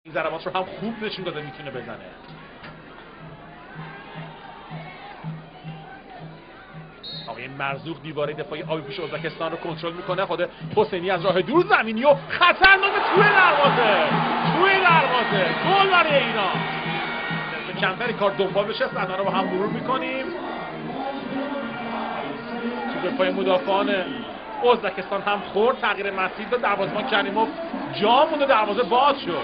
این ضربات رو هم خوب نشون داده میتونه بزنه. آقای مرزوق دیواره دفاعی آبی پوش ازبکستان رو کنترل میکنه. خود حسینی از راه دور زمینی و خطرناک توی دروازه گل برای ایران. کمتری کار دنبال بشه صحنه رو با هم مرور میکنیم. تو دفاع مدافعان ازبکستان هم خورد، تغییر مسیر داد، دروازه‌بان کریموف جا موند و دروازه باز شد.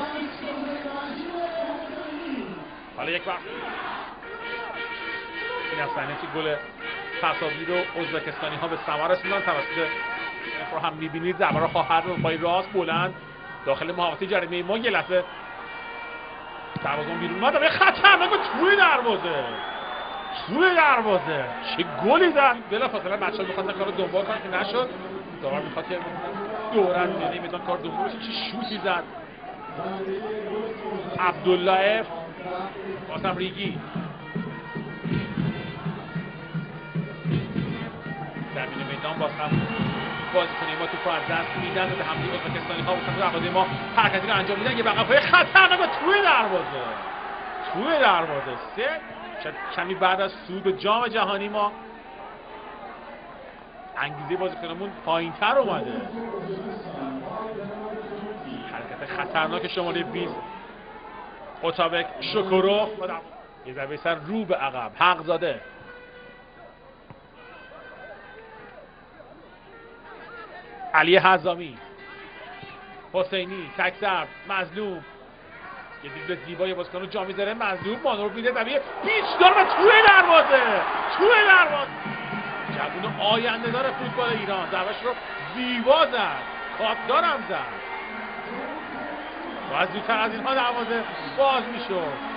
حالا یک وقت این از صحنه که گل تصاوی رو ازبکستانی ها به ثمر رسوندن توسط رو هم میبینید. ضربه رو خواهر رو پای راست بلند داخل محوطه جریمه ما. یه لحظه دروازه‌بان بیرون اومد، یه خطرناک توی دروازه چه گلی زد. بلافاصله بچه‌ها می‌خواستن کارو دنبال کنن که نشد. داور می‌خواد که دوران میونه میدان کار دنبال بشه. چه شوتی زد عبداللهف. بازم ریگی زمین میدان بازم بازیکن‌های ما توپ رو از دست میدن و به حمله ازبکستانی‌ها واسه دروازه ما حرکتی رو انجام میدن. یه بغل خطرناک توی دروازه سه. کمی بعد از صعود جام جهانی ما انگیزه بازیکنمون پایین‌تر اومده. حرکت خطرناک شماره 20 اوتابک شکروف، یه ضربه سر رو به عقب. حق‌زاده علی حزامی، حسینی تک ضرب، مظلوم یه دیگه زیبای بازیکن رو جا میذاره. مظلوم مانور میده زمین پیچ داره و توی دروازه جوون آینده داره فوتبال ایران. ضربه‌اش رو زیبا زد، خاطدارم زد. باید زودتر از اینها دروازه باز میشد.